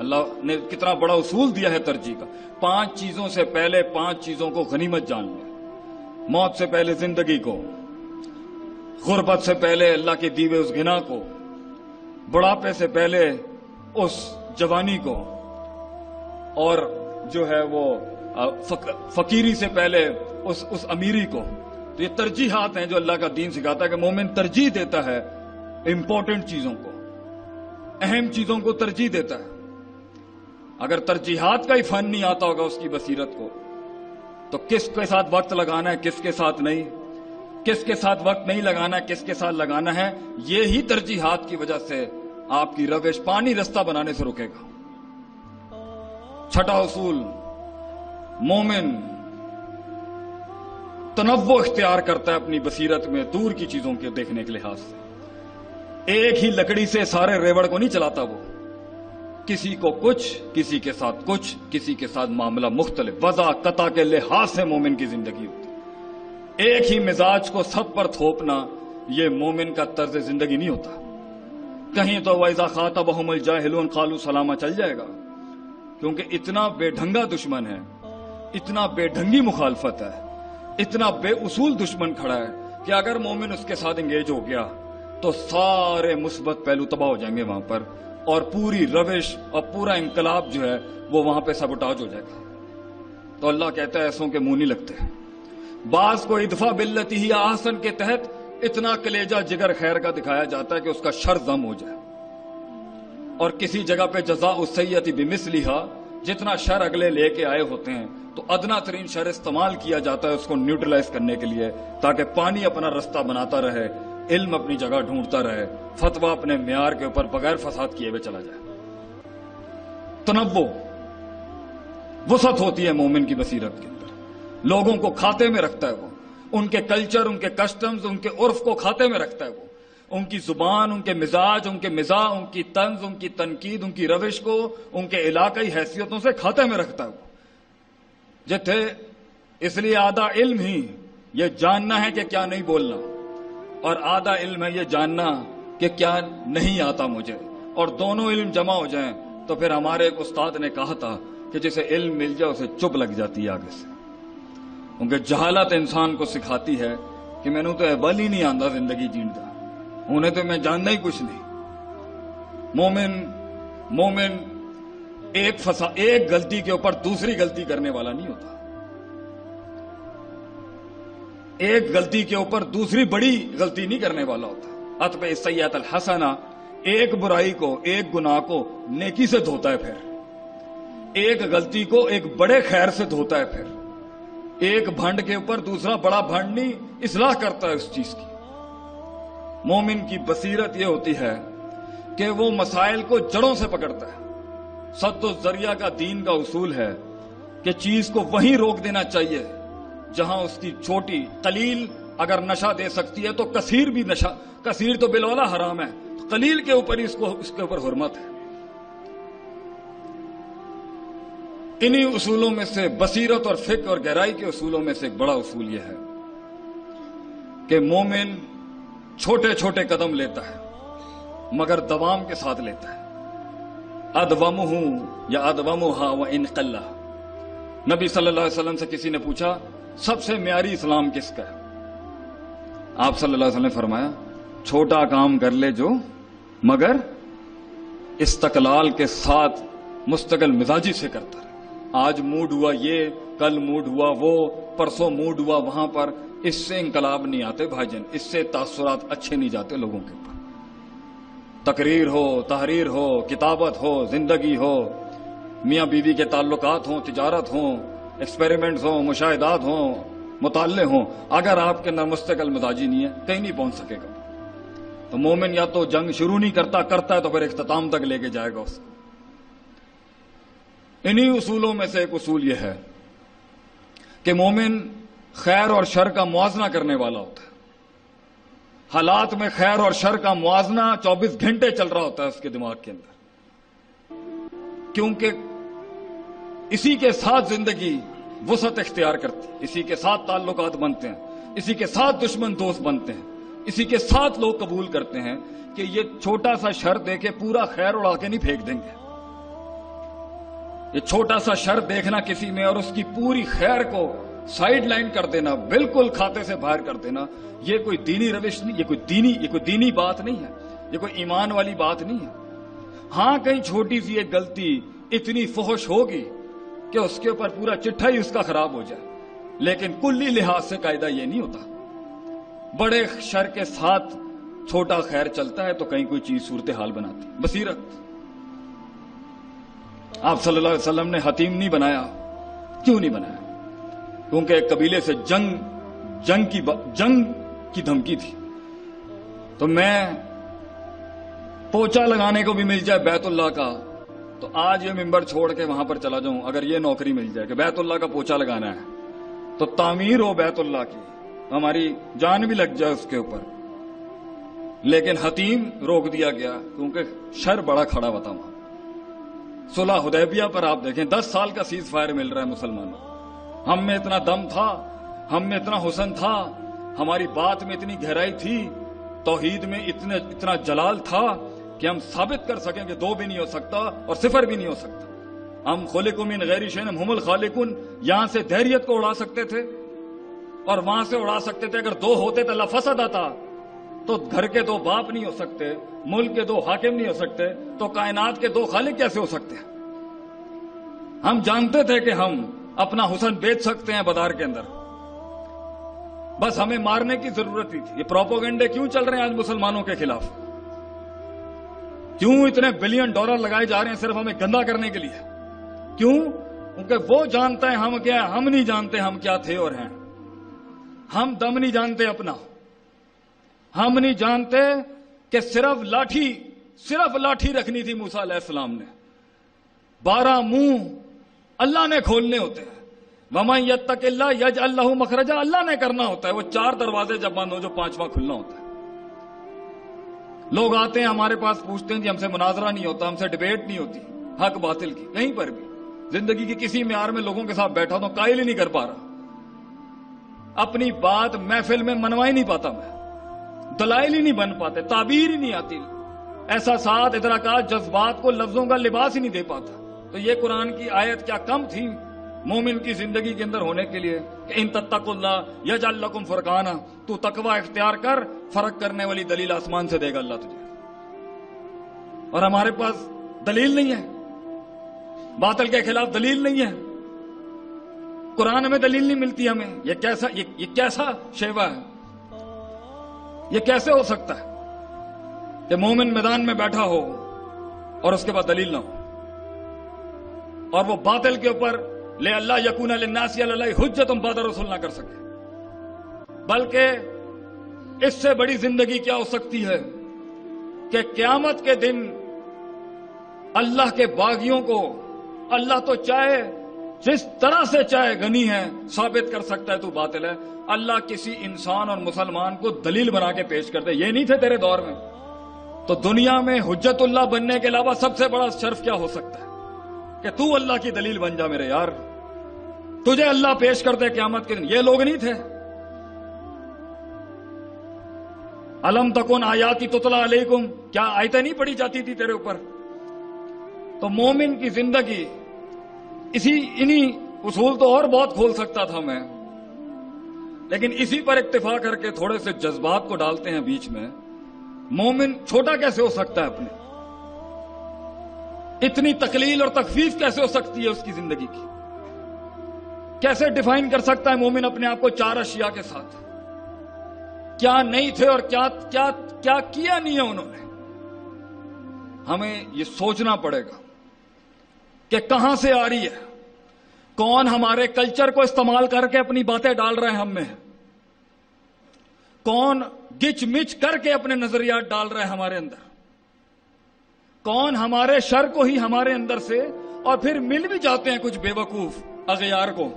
اللہ نے کتنا بڑا اصول دیا ہے ترجیح کا. 5 چیزوں سے پہلے 5 چیزوں کو غنیمت جان لیں. موت سے پہلے زندگی کو، غربت سے پہلے اللہ کے دیوے اس غنا کو، بڑھاپے سے پہلے اس جوانی کو، اور جو ہے وہ فقیری سے پہلے اس امیری کو. تو یہ ترجیحات ہیں جو اللہ کا دین سکھاتا ہے کہ مومن ترجیح دیتا ہے امپورٹنٹ چیزوں کو، اہم چیزوں کو ترجیح دیتا ہے. اگر ترجیحات کا ہی فن نہیں آتا ہوگا اس کی بصیرت کو، تو کس کے ساتھ وقت لگانا ہے، کس کے ساتھ نہیں، کس کے ساتھ وقت نہیں لگانا ہے، کس کے ساتھ لگانا ہے، یہی ترجیحات کی وجہ سے آپ کی روش پانی رستہ بنانے سے روکے گا. چھٹا اصول، مومن تنوع اختیار کرتا ہے اپنی بصیرت میں دور کی چیزوں کے دیکھنے کے لحاظ سے. ایک ہی لکڑی سے سارے ریوڑ کو نہیں چلاتا وہ، کسی کو کچھ، کسی کے ساتھ کچھ، کسی کے ساتھ معاملہ مختلف، وضع قطع کے لحاظ سے مومن کی زندگی ہوتی. ایک ہی مزاج کو سب پر تھوپنا یہ مومن کا طرز زندگی نہیں ہوتا. کہیں تو وَإِذَا خَاطَبَهُمُ الْجَاهِلُونَ قَالُوا سَلَامًا چل جائے گا، کیونکہ اتنا بے ڈھنگا دشمن ہے، اتنا بے ڈھنگی مخالفت ہے، اتنا بے اصول دشمن کھڑا ہے کہ اگر مومن اس کے ساتھ انگیج ہو گیا تو سارے مثبت پہلو تباہ ہو جائیں گے وہاں پر، اور پوری روش اور پورا انقلاب جو ہے وہ وہاں پہ سبوٹاج ہو جائے گا. تو اللہ کہتا ہے ایسوں کے منہ نہیں لگتے. بعض کو ادفع باللتی ہی احسن کے تحت اتنا کلیجہ جگر خیر کا دکھایا جاتا ہے کہ اس کا شر ضم ہو جائے، اور کسی جگہ پہ جزاء السیئۃ بمثلھا، جتنا شر اگلے لے کے آئے ہوتے ہیں تو ادنا ترین شر استعمال کیا جاتا ہے اس کو نیوٹرلائز کرنے کے لیے، تاکہ پانی اپنا رستہ بناتا رہے، علم اپنی جگہ ڈھونڈتا رہے، فتویٰ اپنے معیار کے اوپر بغیر فساد کیے ہوئے چلا جائے. تنوع وسعت ہوتی ہے مومن کی بصیرت کے اندر، لوگوں کو کھاتے میں رکھتا ہے وہ، ان کے کلچر، ان کے کسٹمز، ان کے عرف کو کھاتے میں رکھتا ہے وہ، ان کی زبان، ان کے مزاج، ان کے مزاح، ان کی طنز، ان کی تنقید، ان کی روش کو ان کے علاقائی حیثیتوں سے کھاتے میں رکھتا ہے وہ. جتھے اس لیے آدھا علم ہی یہ جاننا ہے کہ کیا نہیں بولنا، اور آدھا علم ہے یہ جاننا کہ کیا نہیں آتا مجھے، اور دونوں علم جمع ہو جائیں تو پھر ہمارے ایک استاد نے کہا تھا کہ جسے علم مل جائے اسے چپ لگ جاتی ہے آگے سے، کیونکہ جہالت انسان کو سکھاتی ہے کہ میں نے تو احبال ہی نہیں آندا زندگی جیندا، انہیں تو میں جاننا ہی کچھ نہیں. مومن ایک غلطی کے اوپر دوسری غلطی کرنے والا نہیں ہوتا، ایک غلطی کے اوپر دوسری بڑی غلطی نہیں کرنے والا ہوتا. اتبع السیئۃ الحسنہ، ایک برائی کو، ایک گناہ کو نیکی سے دھوتا ہے، پھر ایک غلطی کو ایک بڑے خیر سے دھوتا ہے، پھر ایک بھنڈ کے اوپر دوسرا بڑا بھنڈ نہیں، اصلاح کرتا ہے اس چیز کی. مومن کی بصیرت یہ ہوتی ہے کہ وہ مسائل کو جڑوں سے پکڑتا ہے. سد الذریعہ کا دین کا اصول ہے کہ چیز کو وہیں روک دینا چاہیے جہاں اس کی چھوٹی قلیل اگر نشہ دے سکتی ہے تو کثیر بھی نشہ، کثیر تو بالولا حرام ہے، قلیل کے اوپر ہی اس کے اوپر حرمت ہے. انہی اصولوں میں سے بصیرت اور فقہ اور گہرائی کے اصولوں میں سے ایک بڑا اصول یہ ہے کہ مومن چھوٹے چھوٹے قدم لیتا ہے مگر دوام کے ساتھ لیتا ہے. ادومہ یا ادومھا وان قل. نبی صلی اللہ علیہ وسلم سے کسی نے پوچھا سب سے معیاری اسلام کس کا ہے؟ آپ صلی اللہ علیہ وسلم نے فرمایا چھوٹا کام کر لے جو مگر استقلال کے ساتھ مستقل مزاجی سے کرتا رہے. آج موڈ ہوا یہ، کل موڈ ہوا وہ، پرسوں موڈ ہوا وہاں پر، اس سے انقلاب نہیں آتے بھائی جان، اس سے تاثرات اچھے نہیں جاتے لوگوں کے اوپر. تقریر ہو، تحریر ہو، کتابت ہو، زندگی ہو، میاں بیوی کے تعلقات ہوں، تجارت ہوں، ایکسپیریمنٹس ہوں، مشاہدات ہوں، مطالعے ہوں، اگر آپ کے اندر مستقل مزاجی نہیں ہے کہیں نہیں پہنچ سکے گا. تو مومن یا تو جنگ شروع نہیں کرتا ہے تو پھر اختتام تک لے کے جائے گا اس کو. انہی اصولوں میں سے ایک اصول یہ ہے کہ مومن خیر اور شر کا موازنہ کرنے والا ہوتا ہے. حالات میں خیر اور شر کا موازنہ 24 گھنٹے چل رہا ہوتا ہے اس کے دماغ کے اندر، کیونکہ اسی کے ساتھ زندگی وسعت اختیار کرتی ہے، اسی کے ساتھ تعلقات بنتے ہیں، اسی کے ساتھ دشمن دوست بنتے ہیں، اسی کے ساتھ لوگ قبول کرتے ہیں کہ یہ چھوٹا سا شر دے کے پورا خیر اڑا کے نہیں پھینک دیں گے. یہ چھوٹا سا شر دیکھنا کسی میں اور اس کی پوری خیر کو سائیڈ لائن کر دینا، بالکل کھاتے سے باہر کر دینا، یہ کوئی دینی روش نہیں، یہ کوئی دینی بات نہیں ہے، یہ کوئی ایمان والی بات نہیں ہے۔ ہاں کہیں چھوٹی سی ایک غلطی اتنی فحش ہوگی کہ اس کے اوپر پورا چٹھا ہی اس کا خراب ہو جائے، لیکن کلی لحاظ سے قاعدہ یہ نہیں ہوتا۔ بڑے شر کے ساتھ چھوٹا خیر چلتا ہے تو کہیں کوئی چیز صورتحال بناتی۔ بصیرت، آپ صلی اللہ علیہ وسلم نے حتیم نہیں بنایا۔ کیوں نہیں بنایا؟ کیونکہ ایک قبیلے سے جنگ کی دھمکی تھی۔ تو میں پوچھا لگانے کو بھی مل جائے بیت اللہ کا تو آج یہ ممبر چھوڑ کے وہاں پر چلا جاؤں، اگر یہ نوکری مل جائے کہ بیت اللہ کا پوچھا لگانا ہے تو تعمیر ہو بیت اللہ کی، ہماری جان بھی لگ جائے اس کے اوپر، لیکن حتیم روک دیا گیا کیونکہ شر بڑا کھڑا ہوتا وہاں۔ صلح حدیبیہ پر آپ دیکھیں 10 سال کا سیز فائر مل رہا ہے مسلمانوں، ہم میں اتنا دم تھا، ہم میں اتنا حسن تھا، ہماری بات میں اتنی گہرائی تھی، توحید میں اتنا جلال تھا کہ ہم ثابت کر سکیں کہ 2 بھی نہیں ہو سکتا اور 0 بھی نہیں ہو سکتا۔ ہم خلقوا من غیر شیء ہم الخالقون، یہاں سے دہریت کو اڑا سکتے تھے اور وہاں سے اڑا سکتے تھے۔ اگر 2 ہوتے تو لفسد آتا، تو گھر کے 2 باپ نہیں ہو سکتے، ملک کے 2 حاکم نہیں ہو سکتے، تو کائنات کے 2 خالق کیسے ہو سکتے ہیں؟ ہم جانتے تھے کہ ہم اپنا حسن بیچ سکتے ہیں بازار کے اندر، بس ہمیں مارنے کی ضرورت ہی تھی۔ یہ پروپیگنڈے کیوں چل رہے ہیں آج مسلمانوں کے خلاف؟ کیوں اتنے بلین ڈالر لگائے جا رہے ہیں صرف ہمیں گندا کرنے کے لیے؟ کیوں؟ کیونکہ وہ جانتا ہے ہم کیا، ہم نہیں جانتے ہم کیا تھے اور ہیں۔ ہم دم نہیں جانتے اپنا، ہم نہیں جانتے کہ صرف لاٹھی رکھنی تھی موسیٰ علیہ السلام نے، 12 منہ اللہ نے کھولنے ہوتے ہیں۔ وَمَن يَتَّقِ اللَّهَ يَجْعَل لَّهُ مَخْرَجًا، اللہ نے کرنا ہوتا ہے۔ وہ 4 دروازے جب بند ہو جو 5واں کھلنا ہوتا ہے۔ لوگ آتے ہیں ہمارے پاس پوچھتے ہیں جی ہم سے مناظرہ نہیں ہوتا، ہم سے ڈیبیٹ نہیں ہوتی حق باطل کی، کہیں پر بھی زندگی کی کسی معیار میں لوگوں کے ساتھ بیٹھا تو قائل ہی نہیں کر پا رہا، اپنی بات محفل میں منوا ہی نہیں پاتا، میں دلائل ہی نہیں بن پاتے، تعبیر ہی نہیں آتی، احساسات ادراکات جذبات کو لفظوں کا لباس ہی نہیں دے پاتا۔ تو یہ قرآن کی آیت کیا کم تھی مومن کی زندگی کے اندر ہونے کے لیے کہ ان تتقوا اللہ یجعل لکم فرقانا، تو تقوی اختیار کر، فرق کرنے والی دلیل آسمان سے دے گا اللہ تجھے۔ اور ہمارے پاس دلیل نہیں ہے، باطل کے خلاف دلیل نہیں ہے، قرآن میں دلیل نہیں ملتی ہمیں۔ یہ کیسا شیوا ہے؟ یہ کیسے ہو سکتا ہے کہ مومن میدان میں بیٹھا ہو اور اس کے بعد دلیل نہ ہو، اور وہ باطل کے اوپر لے اللہ یکون للناس علی اللہ حجۃ بعد الرسول نہ کر سکے؟ بلکہ اس سے بڑی زندگی کیا ہو سکتی ہے کہ قیامت کے دن اللہ کے باغیوں کو اللہ تو چاہے جس طرح سے چاہے غنی ہے، ثابت کر سکتا ہے تو باطل ہے، اللہ کسی انسان اور مسلمان کو دلیل بنا کے پیش کرتے۔ یہ نہیں تھے تیرے دور میں، تو دنیا میں حجت اللہ بننے کے علاوہ سب سے بڑا شرف کیا ہو سکتا ہے کہ تو اللہ کی دلیل بن جا میرے یار، تجھے اللہ پیش کرتے قیامت کے دن۔ یہ لوگ نہیں تھے۔ الم تکن آیاتی تتلی علیکم، کیا آیتیں نہیں پڑھی جاتی تھی تیرے اوپر؟ تو مومن کی زندگی انہی اصول تو اور بہت کھول سکتا تھا میں، لیکن اسی پر اکتفا کر کے تھوڑے سے جذبات کو ڈالتے ہیں بیچ میں۔ مومن چھوٹا کیسے ہو سکتا ہے اپنے؟ اتنی تقلیل اور تخفیف کیسے ہو سکتی ہے اس کی زندگی کی؟ کیسے ڈیفائن کر سکتا ہے مومن اپنے آپ کو 4 اشیاء کے ساتھ؟ کیا نہیں تھے اور کیا کیا نہیں ہے انہوں نے؟ ہمیں یہ سوچنا پڑے گا کہ کہاں سے آ رہی ہے، کون ہمارے کلچر کو استعمال کر کے اپنی باتیں ڈال رہے ہیں ہم میں، کون گچ مچ کر کے اپنے نظریات ڈال رہے ہیں ہمارے اندر، کون ہمارے شر کو ہی ہمارے اندر سے، اور پھر مل بھی جاتے ہیں کچھ بے وقوف اغیار کو،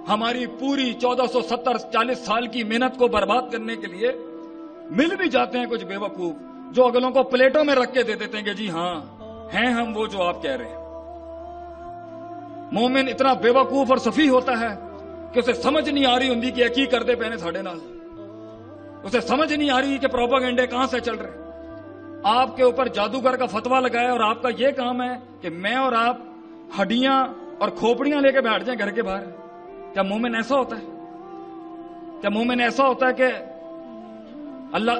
ہماری پوری 1470-40 سال کی محنت کو برباد کرنے کے لیے مل بھی جاتے ہیں کچھ بے وقوف جو اگلوں کو پلیٹوں میں رکھ کے دے دیتے ہیں کہ جی ہاں ہیں ہم وہ جو آپ کہہ رہے ہیں۔ مومن اتنا بے وقوف اور سفیہ ہوتا ہے کہ اسے سمجھ نہیں آ رہی ہوں کہ کی کردے پہنے ساڑے نال، اسے سمجھ نہیں آ رہی کہ پروپیگنڈے کہاں سے چل رہے ہیں۔ آپ کے اوپر جادوگر کا فتویٰ لگایا اور آپ کا یہ کام ہے کہ میں اور آپ ہڈیاں اور کھوپڑیاں لے کے بیٹھ جائیں گھر کے باہر. کیا مومن ایسا ہوتا ہے؟ کیا مومن ایسا ہوتا ہے کہ اللہ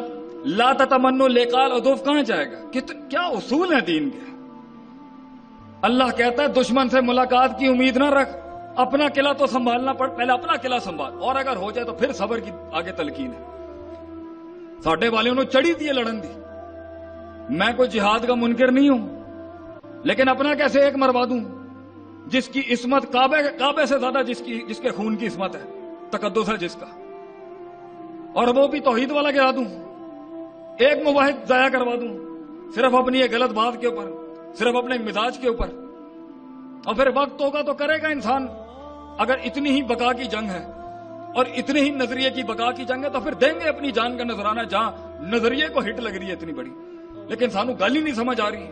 لا تتمنوا لقاء العدو کہاں جائے گا؟ کیا اصول ہیں دین کے؟ اللہ کہتا ہے دشمن سے ملاقات کی امید نہ رکھ، اپنا قلعہ تو سنبھالنا پڑ، پہلے اپنا قلعہ سنبھال، اور اگر ہو جائے تو پھر صبر کی آگے تلقین ہے. ساڈے والوں نے چڑھی دی لڑن دی. میں کوئی جہاد کا منکر نہیں ہوں، لیکن اپنا کیسے ایک مروا دوں جس کی عصمت کعبے سے زیادہ جس کے خون کی عصمت ہے، تقدس ہے جس کا، اور وہ بھی توحید والا گرا دوں، ایک موحد ضائع کروا دوں صرف اپنی ایک غلط بات کے اوپر، صرف اپنے مزاج کے اوپر. اور پھر وقت ہوگا تو کرے گا انسان. اگر اتنی ہی بقا کی جنگ ہے اور اتنی ہی نظریے کی بقا کی جنگ ہے تو پھر دیں گے اپنی جان کا نذرانہ جہاں نظریے کو ہٹ لگ رہی ہے اتنی بڑی. لیکن سانو گل ہی نہیں سمجھ آ رہی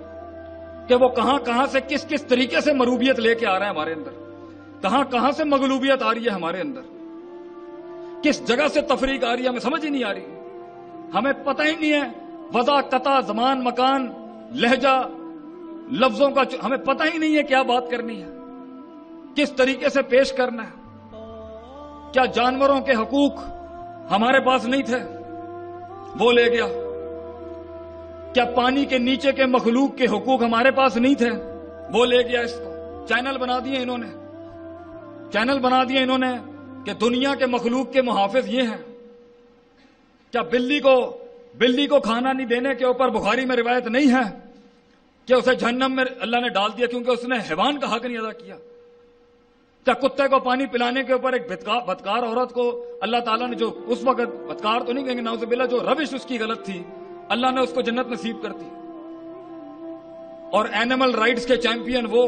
کہ وہ کہاں سے کس طریقے سے مروبیت لے کے آ رہا ہے ہمارے اندر، کہاں سے مغلوبیت آ رہی ہے ہمارے اندر، کس جگہ سے تفریق آ رہی ہے، ہمیں سمجھ ہی نہیں آ رہی. ہمیں پتہ ہی نہیں ہے وضع، قطع، زمان، مکان، لہجہ، لفظوں کا ہمیں پتہ ہی نہیں ہے کیا بات کرنی ہے، کس طریقے سے پیش کرنا ہے. کیا جانوروں کے حقوق ہمارے پاس نہیں تھے، وہ لے گیا؟ کیا پانی کے نیچے کے مخلوق کے حقوق ہمارے پاس نہیں تھے، وہ لے گیا. اس کو چینل بنا دیے انہوں نے کہ دنیا کے مخلوق کے محافظ یہ ہیں. کیا بلی کو کھانا نہیں دینے کے اوپر بخاری میں روایت نہیں ہے کہ اسے جہنم میں اللہ نے ڈال دیا کیونکہ اس نے حیوان کا حق نہیں ادا کیا؟ کیا کتے کو پانی پلانے کے اوپر ایک بدکار عورت کو اللہ تعالیٰ نے، جو اس وقت بدکار تو نہیں کہیں گے نعوذ باللہ، جو روش اس کی غلط تھی، اللہ نے اس کو جنت نصیب کر دی. اور اینیمل رائٹس کے چیمپئن وہ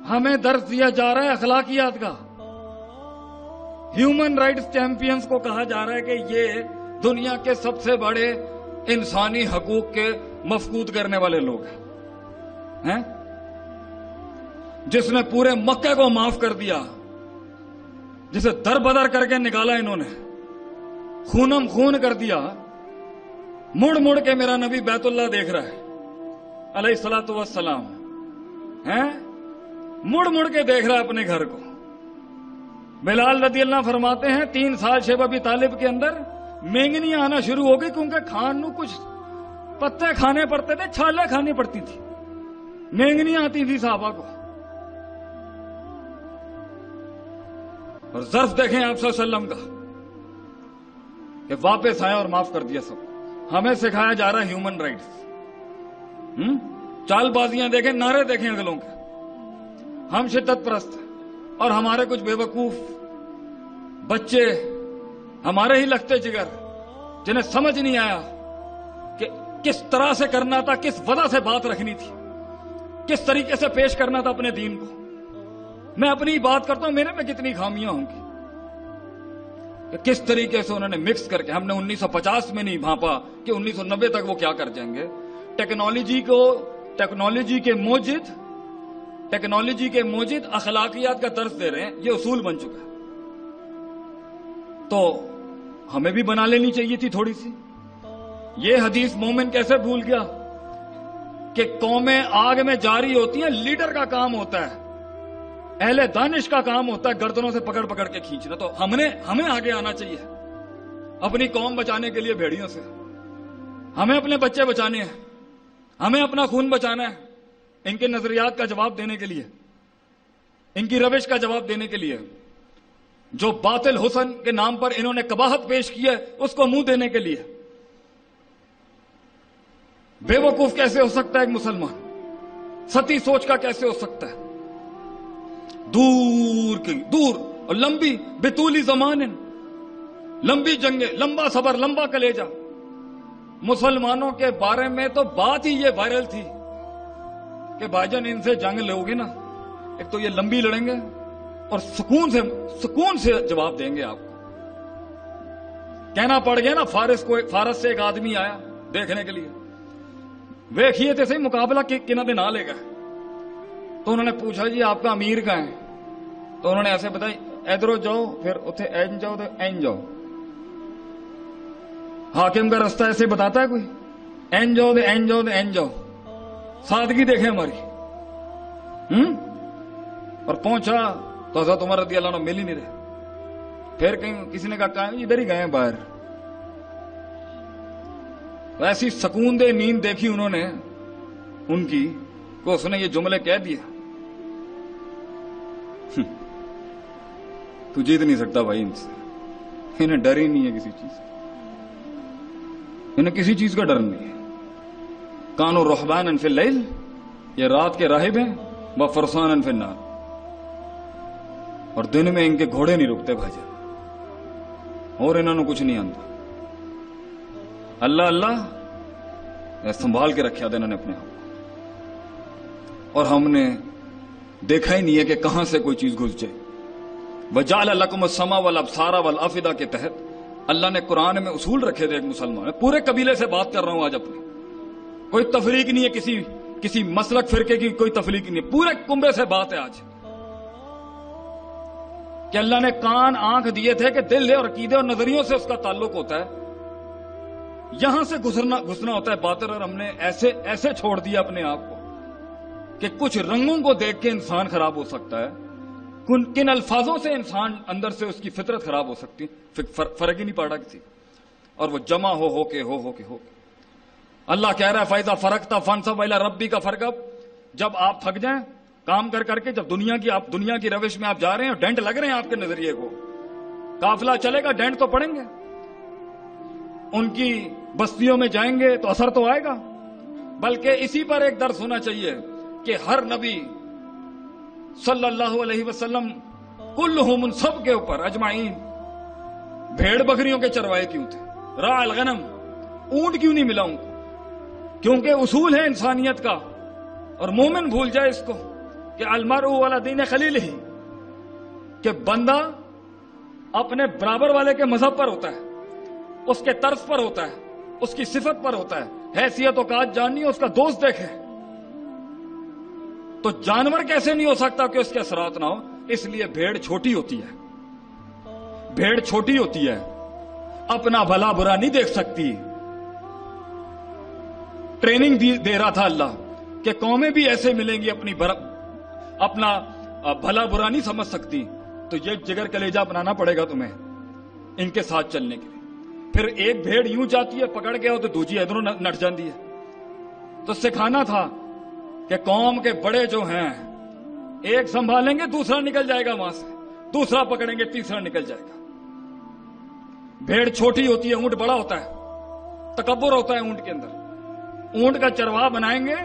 ہمیں درس دیا جا رہا ہے اخلاقیات کا. ہیومن رائٹس چیمپئنز کو کہا جا رہا ہے کہ یہ دنیا کے سب سے بڑے انسانی حقوق کے مفقود کرنے والے لوگ ہیں. جس نے پورے مکے کو معاف کر دیا، جسے در بدر کر کے نکالا انہوں نے، خونم خون کر دیا. مڑ کے میرا نبی بیت اللہ دیکھ رہا ہے علیہ الصلوۃ والسلام، مڑ کے دیکھ رہا ہے اپنے گھر کو. بلال رضی اللہ فرماتے ہیں 3 سال شیب ابی طالب کے اندر مینگنیاں آنا شروع ہو گئی، کیونکہ کھان نو کچھ پتے کھانے پڑتے تھے، چھالیں کھانی پڑتی تھی، مینگنیاں آتی تھی صحابہ کو. اور ظرف دیکھیں آپ صلی اللہ علیہ وسلم کا کہ واپس آیا اور معاف کر دیا سب. ہمیں سکھایا جا رہا ہے ہیومن رائٹس. چال بازیاں دیکھیں، نعرے دیکھیں اگلوں کے. ہم شدت پرست ہیں اور ہمارے کچھ بے وقوف بچے، ہمارے ہی لگتے جگر، جنہیں سمجھ نہیں آیا کہ کس طرح سے کرنا تھا، کس وجہ سے بات رکھنی تھی، کس طریقے سے پیش کرنا تھا اپنے دین کو. میں اپنی بات کرتا ہوں، میرے میں کتنی خامیاں ہوں گی کہ کس طریقے سے انہوں نے مکس کر کے. ہم نے 1950 میں نہیں بھانپا کہ 1990 تک وہ کیا کر جائیں گے. ٹیکنالوجی کے موجد اخلاقیات کا درس دے رہے ہیں، یہ اصول بن چکا ہے. تو ہمیں بھی بنا لینی چاہیے تھی تھوڑی سی. یہ حدیث مومن کیسے بھول گیا کہ قومیں آگ میں جاری ہوتی ہیں، لیڈر کا کام ہوتا ہے، اہل دانش کا کام ہوتا ہے گردنوں سے پکڑ کے کھینچنا. تو ہمیں آگے آنا چاہیے اپنی قوم بچانے کے لیے بھیڑیوں سے. ہمیں اپنے بچے بچانے ہیں، ہمیں اپنا خون بچانا ہے، ان کے نظریات کا جواب دینے کے لیے، ان کی روش کا جواب دینے کے لیے. جو باطل حسن کے نام پر انہوں نے قباحت پیش کی ہے اس کو منہ دینے کے لیے. بے وقوف کیسے ہو سکتا ہے ایک مسلمان؟ ستی سوچ کا کیسے ہو سکتا ہے؟ دور اور لمبی بطولی زمان، لمبی جنگیں، لمبا صبر، لمبا کلیجہ. مسلمانوں کے بارے میں تو بات ہی یہ وائرل تھی کہ بھائی جان ان سے جنگ لوگے نا، ایک تو یہ لمبی لڑیں گے اور سکون سے جواب دیں گے آپ کو. کہنا پڑ گیا نا فارس سے ایک آدمی آیا دیکھنے کے لیے، ویکھیے تھے صحیح مقابلہ کنہ دے نہ لے گا. تو انہوں نے پوچھا جی آپ کا امیر کہاں ہے؟ تو انہوں نے ایسے بتائی ادھر جاؤ، پھر اتنے این جاؤ، این جاؤ. حاکم کا رستہ ایسے بتاتا ہے کوئی؟ این جاؤ، این جاؤ، این جاؤ. سادگی دیکھیں ہماری. اور پہنچا تو حضرت عمر رضی اللہ عنہ مل ہی نہیں رہے. پھر کہیں کسی نے کہا ادھر ہی گئے ہیں باہر. ایسی سکون دہ نیند دیکھی انہوں نے ان کی کہ اس نے یہ جملے کہہ دیے. تو جیت نہیں سکتا بھائی ان سے. انہیں ڈر ہی نہیں ہے کسی چیز کا. انہیں کسی چیز کا ڈر نہیں ہے. کانو رہبانا فی اللیل، یہ رات کے راہب ہیں، و فرسانا فی النار، اور دن میں ان کے گھوڑے نہیں رکتے بھائی، اور انہوں نے کچھ نہیں آتا. اللہ اللہ سنبھال کے رکھا تھا انہوں نے اپنے آپ کو، اور ہم نے دیکھا ہی نہیں ہے کہ کہاں سے کوئی چیز گھس جائے. وَجَعَلَ لَكُمُ السَّمْعَ وَالْأَبْصَارَ وَالْأَفْئِدَةَ کے تحت اللہ نے قرآن میں اصول رکھے تھے. ایک مسلمان پورے قبیلے سے بات کر رہا ہوں آج اپنے، کوئی تفریق نہیں ہے، کسی مسلک فرقے کی کوئی تفریق نہیں ہے، پورے کنبے سے بات ہے آج کہ اللہ نے کان آنکھ دیے تھے کہ دل اور عقیدے اور نظریوں سے اس کا تعلق ہوتا ہے، یہاں سے گھسنا ہوتا ہے باطل. اور ہم نے ایسے چھوڑ دیا اپنے آپ کو کہ کچھ رنگوں کو دیکھ کے انسان خراب ہو سکتا ہے، کن الفاظوں سے انسان اندر سے اس کی فطرت خراب ہو سکتی ہے، فرق ہی نہیں پڑا کسی. اور وہ جمع ہو کے اللہ کہہ رہا ہے فَإِذَا فَرَغْتَ فَانْصَبْ إِلَىٰ رَبِّكَ فَارْغَب. جب آپ تھک جائیں کام کر کے، جب دنیا کی روش میں آپ جا رہے ہیں اور ڈینٹ لگ رہے ہیں آپ کے نظریے کو، قافلہ چلے گا ڈینٹ تو پڑیں گے، ان کی بستیوں میں جائیں گے تو اثر تو آئے گا. بلکہ اسی پر ایک درس ہونا چاہیے کہ ہر نبی صلی اللہ علیہ وسلم کلہم، ان سب کے اوپر اجمعین بھیڑ بکریوں کے چروائے کیوں تھے؟ راع الغنم، اونٹ کیوں نہیں ملا ان کو؟ کیونکہ اصول ہے انسانیت کا، اور مومن بھول جائے اس کو کہ المرء علی دین خلیلہ، کہ بندہ اپنے برابر والے کے مذہب پر ہوتا ہے، اس کے طرز پر ہوتا ہے، اس کی صفت پر ہوتا ہے. حیثیت اوقات جاننی ہے، اس کا دوست دیکھے. تو جانور کیسے نہیں ہو سکتا کہ اس کے اثرات نہ ہو؟ اس لیے بھیڑ چھوٹی ہوتی ہے، بھیڑ چھوٹی ہوتی ہے، اپنا بھلا برا نہیں دیکھ سکتی. ٹریننگ دے رہا تھا اللہ کہ قومیں بھی ایسے ملیں گی اپنا بھلا برا نہیں سمجھ سکتی، تو یہ جگر کلیجہ بنانا پڑے گا تمہیں ان کے ساتھ چلنے کے لیے. پھر ایک بھیڑ یوں جاتی ہے پکڑ کے ہو تو دوسری ادھروں نٹ جاتی ہے. تو سکھانا تھا کہ قوم کے بڑے جو ہیں ایک سنبھالیں گے، دوسرا نکل جائے گا وہاں سے، دوسرا پکڑیں گے، تیسرا نکل جائے گا. بھیڑ چھوٹی ہوتی ہے، اونٹ بڑا ہوتا ہے، تکبر ہوتا ہے اونٹ کے اندر. اونٹ کا چرواہ بنائیں گے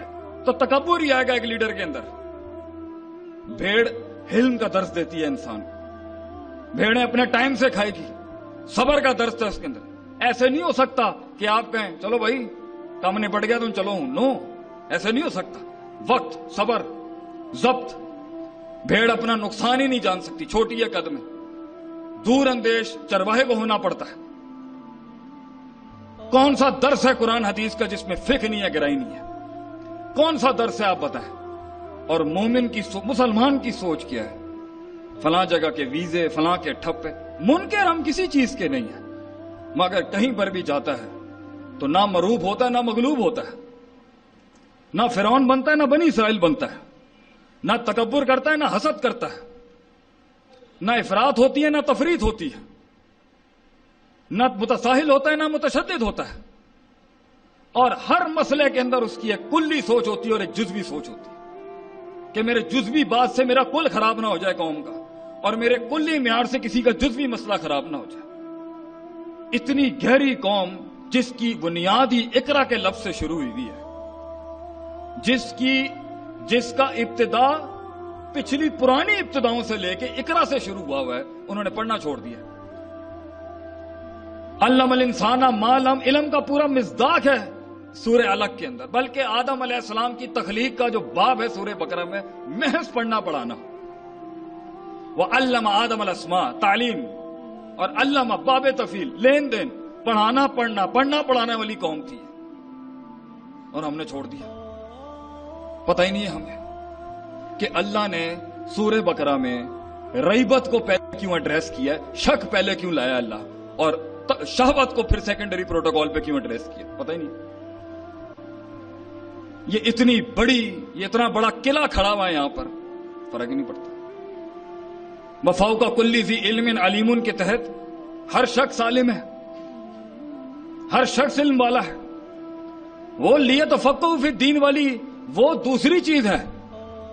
تو تکبر ہی آئے گا ایک لیڈر کے اندر. بھیڑ حلم کا درس دیتی ہے انسان کو، بھیڑیں اپنے ٹائم سے کھائے گی، صبر کا درس ہے اس کے اندر. ایسے نہیں ہو سکتا کہ آپ کہیں چلو بھائی کام نپٹ گیا تم چلو. نو، ایسے نہیں ہو سکتا. وقت، صبر، ضبط. بھیڑ اپنا نقصان ہی نہیں جان سکتی، چھوٹی ہے قد میں. دور اندیش چرواہے کو ہونا پڑتا ہے. کون سا درس ہے قرآن حدیث کا جس میں فقہ نہیں ہے، گہرائی نہیں ہے؟ کون سا درس ہے آپ بتائیں؟ اور مومن کی مسلمان کی سوچ کیا ہے؟ فلاں جگہ کے ویزے، فلاں کے ٹھپے. منکر ہم کسی چیز کے نہیں ہیں، مگر کہیں پر بھی جاتا ہے تو نہ مروب ہوتا ہے نہ مغلوب ہوتا ہے، نہ فرعون بنتا ہے نہ بنی اسرائیل بنتا ہے، نہ تکبر کرتا ہے نہ حسد کرتا ہے، نہ افراط ہوتی ہے نہ تفریط ہوتی ہے، نہ متساہل ہوتا ہے نہ متشدد ہوتا ہے. اور ہر مسئلے کے اندر اس کی ایک کلی سوچ ہوتی ہے اور ایک جزوی سوچ ہوتی ہے کہ میرے جزوی بات سے میرا کل خراب نہ ہو جائے قوم کا، اور میرے کلی معیار سے کسی کا جزوی مسئلہ خراب نہ ہو جائے. اتنی گہری قوم جس کی بنیاد ہی اقرا کے لفظ سے شروع ہوئی ہے، جس کا ابتدا پچھلی پرانی ابتداؤں سے لے کے اقرا سے شروع ہوا ہے، انہوں نے پڑھنا چھوڑ دیا. علم الانسان ما لم، علم کا پورا مصداق ہے سورہ علق کے اندر. بلکہ آدم علیہ السلام کی تخلیق کا جو باب ہے سورہ بقرہ میں، محض پڑھنا پڑھانا. وعلم آدم الاسماء، تعلیم، اور علم باب تفیل، لین دین، پڑھانا پڑھانے والی قوم تھی، اور ہم نے چھوڑ دیا. پتہ ہی نہیں ہے ہمیں کہ اللہ نے سورہ بقرہ میں ریبت کو پہلے کیوں ایڈریس کیا، شک پہلے کیوں لایا اللہ، اور شہوت کو پھر سیکنڈری پروٹوکول پہ کیوں ایڈریس کیا، پتہ ہی نہیں. یہ اتنی بڑی، یہ اتنا بڑا قلعہ کھڑا ہوا ہے یہاں پر، فرق ہی نہیں پڑتا۔ وفوق کل ذی علم علیم کے تحت ہر شخص عالم ہے، ہر شخص علم والا ہے۔ وہ لیتفقہوا فی الدین والی وہ دوسری چیز ہے،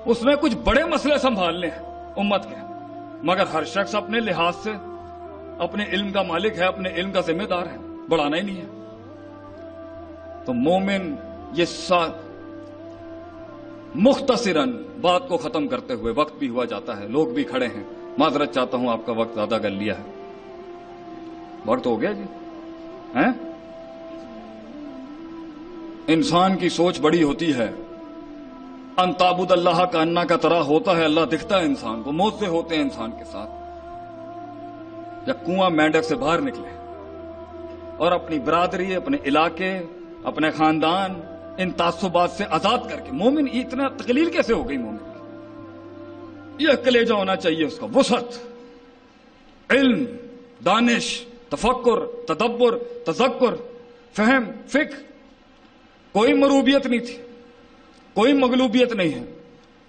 اس میں کچھ بڑے مسئلے سنبھالنے ہیں امت کے، مگر ہر شخص اپنے لحاظ سے اپنے علم کا مالک ہے، اپنے علم کا ذمہ دار ہے، بڑھانا ہی نہیں ہے۔ تو مومن یہ مختصراً بات کو ختم کرتے ہوئے، وقت بھی ہوا جاتا ہے، لوگ بھی کھڑے ہیں، معذرت چاہتا ہوں آپ کا وقت زیادہ کر لیا ہے۔ وقت ہو گیا جی ہیں؟ انسان کی سوچ بڑی ہوتی ہے، ان تعبد اللہ کا انا کا طرح ہوتا ہے، اللہ دکھتا ہے انسان کو، موت سے ہوتے ہیں انسان کے ساتھ۔ جب کنواں مینڈک سے باہر نکلے اور اپنی برادری، اپنے علاقے، اپنے خاندان، ان تعصبات سے آزاد کر کے، مومن اتنا تقلیل کیسے ہو گئی مومن کی؟ یہ کلیجہ ہونا چاہیے اس کا، وسعت، علم، دانش، تفکر، تدبر، تذکر، فہم، فکر، کوئی مروبیت نہیں تھی، کوئی مغلوبیت نہیں ہے۔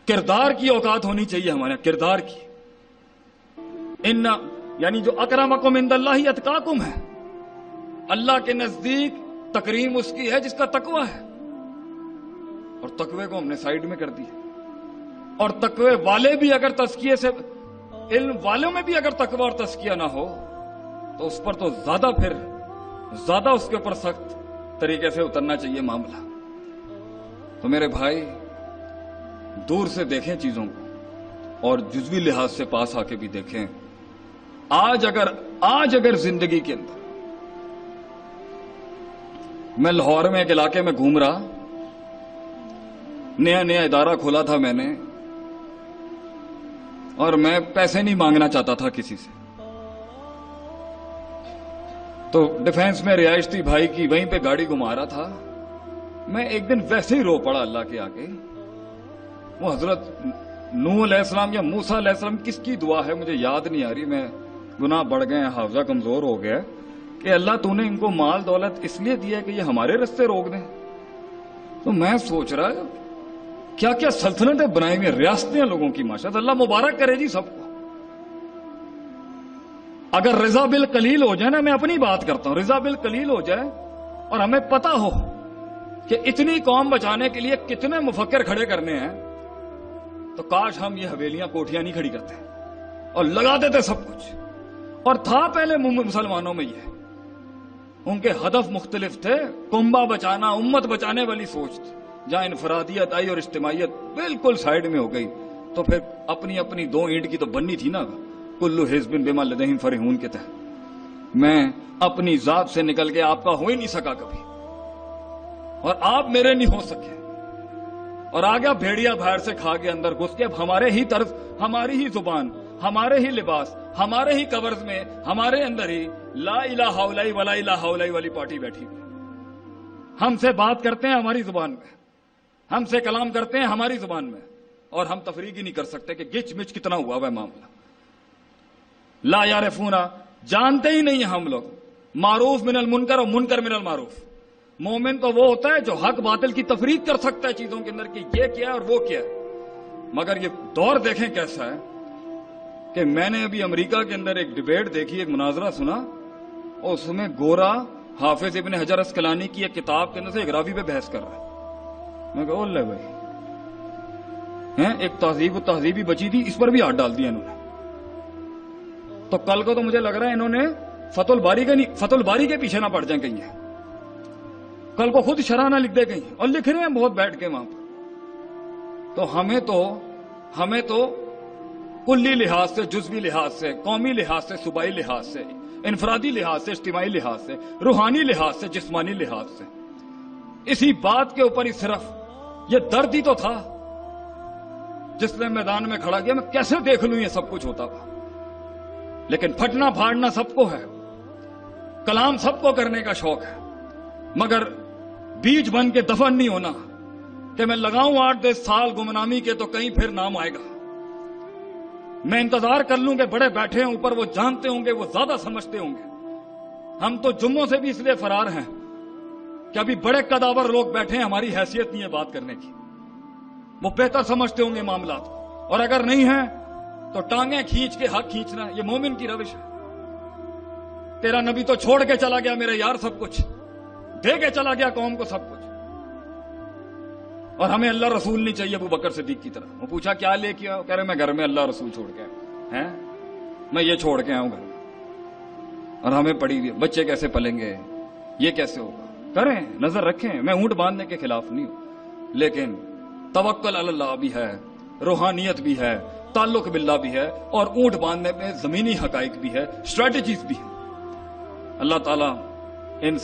کردار کی اوقات ہونی چاہیے ہمارے یہاں، کردار کی۔ یعنی جو اکرمکم عند اللہ اتقاکم ہے، اللہ کے نزدیک تکریم اس کی ہے جس کا تقوی ہے، اور تقوی کو ہم نے سائیڈ میں کر دیا۔ اور تقوی والے بھی اگر تزکیے سے، علم والوں میں بھی اگر تقوی اور تزکیہ نہ ہو تو اس پر تو زیادہ اس کے اوپر سخت طریقے سے اترنا چاہیے معاملہ۔ تو میرے بھائی دور سے دیکھیں چیزوں کو اور جزوی لحاظ سے پاس آ کے بھی دیکھیں۔ آج اگر زندگی کے اندر میں لاہور میں ایک علاقے میں گھوم رہا، نیا ادارہ کھولا تھا میں نے، اور میں پیسے نہیں مانگنا چاہتا تھا کسی سے، تو ڈیفینس میں رہائش تھی بھائی کی، وہیں پہ گاڑی گھما رہا تھا، میں ایک دن ویسے ہی رو پڑا اللہ کے آگے۔ وہ حضرت نوح علیہ السلام یا موسیٰ علیہ السلام کس کی دعا ہے مجھے یاد نہیں آ رہی، میں گناہ بڑھ گئے، حافظہ کمزور ہو گیا، کہ اللہ تو نے ان کو مال دولت اس لیے دیا کہ یہ ہمارے رستے روک دیں۔ تو میں سوچ رہا کیا کیا سلطنتیں بنائی ہوئی، ریاستیں لوگوں کی، ماشاءاللہ، اللہ مبارک کرے جی سب کو۔ اگر رضا بالقلیل ہو جائے نا، میں اپنی بات کرتا ہوں، رضا بالقلیل ہو جائے اور ہمیں پتا ہو کہ اتنی قوم بچانے کے لیے کتنے مفکر کھڑے کرنے ہیں، تو کاش ہم یہ حویلیاں کوٹھیاں نہیں کھڑی کرتے اور لگا دیتے سب کچھ۔ اور تھا پہلے مسلمانوں میں یہ، ان کے ہدف مختلف تھے، کنبہ بچانا، امت بچانے والی سوچ تھی۔ جہاں انفرادیت آئی اور اجتماعیت بالکل سائیڈ میں ہو گئی، تو پھر اپنی دو اینٹ کی تو بننی تھی نا، کلو حزب بما لدیہم فرحون کے تحت۔ میں اپنی ذات سے نکل کے آپ کا ہو ہی نہیں سکا کبھی، اور آپ میرے نہیں ہو سکے، اور آگیا بھیڑیا باہر سے کھا کے اندر گھس کے، اب ہمارے ہی طرز، ہماری ہی زبان، ہمارے ہی لباس، ہمارے ہی کورز میں، ہمارے اندر ہی لا الہ الا اللہ ولا الہ الا اللہ والی پارٹی بیٹھی ہوئی۔ ہم سے بات کرتے ہیں ہماری زبان میں، ہم سے کلام کرتے ہیں ہماری زبان میں، اور ہم تفریق ہی نہیں کر سکتے کہ گچ مچ کتنا ہوا ہے معاملہ۔ لا یعرفون، جانتے ہی نہیں ہیں ہم لوگ، معروف من المنکر اور منکر من المعروف۔ مومن تو وہ ہوتا ہے جو حق باطل کی تفریق کر سکتا ہے چیزوں کے اندر کہ یہ کیا ہے اور وہ کیا ہے۔ مگر یہ دور دیکھیں کیسا ہے کہ میں نے ابھی امریکہ کے اندر ایک ڈیبیٹ دیکھی، ایک مناظرہ سنا، اور اس میں گورا حافظ ابن حجر اسقلانی کی ایک کتاب کے اندر سے ایک راوی پہ بحث کر رہا ہے۔ میں کہا اللہ بھائی، ایک تہذیب و تہذیبی بچی تھی، اس پر بھی ہاتھ ڈال دیا انہوں نے۔ تو کل کو تو مجھے لگ رہا ہے انہوں نے فتح الباری کے پیچھے نہ پڑ جائیں کہیں، کل کو خود شرح نہ لکھ دے کہیں، اور لکھ رہے ہیں بہت بیٹھ کے وہاں پر۔ تو ہمیں تو کلی لحاظ سے، جزوی لحاظ سے، قومی لحاظ سے، صوبائی لحاظ سے، انفرادی لحاظ سے، اجتماعی لحاظ سے، روحانی لحاظ سے، جسمانی لحاظ سے، اسی بات کے اوپر ہی صرف یہ درد ہی تو تھا جس نے میدان میں کھڑا کیا، میں کیسے دیکھ لوں یہ سب کچھ ہوتا تھا۔ لیکن پھٹنا پھاڑنا سب کو ہے، کلام سب کو کرنے کا شوق ہے، مگر بیج بن کے دفن نہیں ہونا کہ میں لگاؤں 8-10 سال گمنامی کے تو کہیں پھر نام آئے گا۔ میں انتظار کر لوں کہ بڑے بیٹھے ہیں اوپر، وہ جانتے ہوں گے، وہ زیادہ سمجھتے ہوں گے۔ ہم تو جمعوں سے بھی اس لیے فرار ہیں کہ ابھی بڑے قداور لوگ بیٹھے ہیں، ہماری حیثیت نہیں ہے بات کرنے کی، وہ بہتر سمجھتے ہوں گے معاملات کو، اور اگر نہیں ہے تو ٹانگیں کھینچ کے حق کھینچنا یہ مومن کی روش ہے۔ تیرا نبی تو چھوڑ کے چلا گیا میرے یار سب کچھ، دے کے چلا گیا قوم کو سب کچھ، اور ہمیں اللہ رسول نہیں چاہیے ابو بکر صدیق کی طرح۔ وہ پوچھا کیا لے کے آؤ؟ کہہ رہے میں گھر میں اللہ رسول چھوڑ کے آؤں ہیں، میں یہ چھوڑ کے آؤں گھر میں، اور ہمیں پڑی ہوئی بچے کیسے پلیں گے، یہ کیسے ہوگا؟ کریں، نظر رکھیں، میں اونٹ باندھنے کے خلاف نہیں ہوں، لیکن توکل علی اللہ بھی ہے، روحانیت بھی ہے، تعلق باللہ بھی ہے، اور اونٹ باندھنے میں زمینی حقائق بھی ہے، اسٹریٹجیز بھی ہے۔ اللہ تعالیٰ ان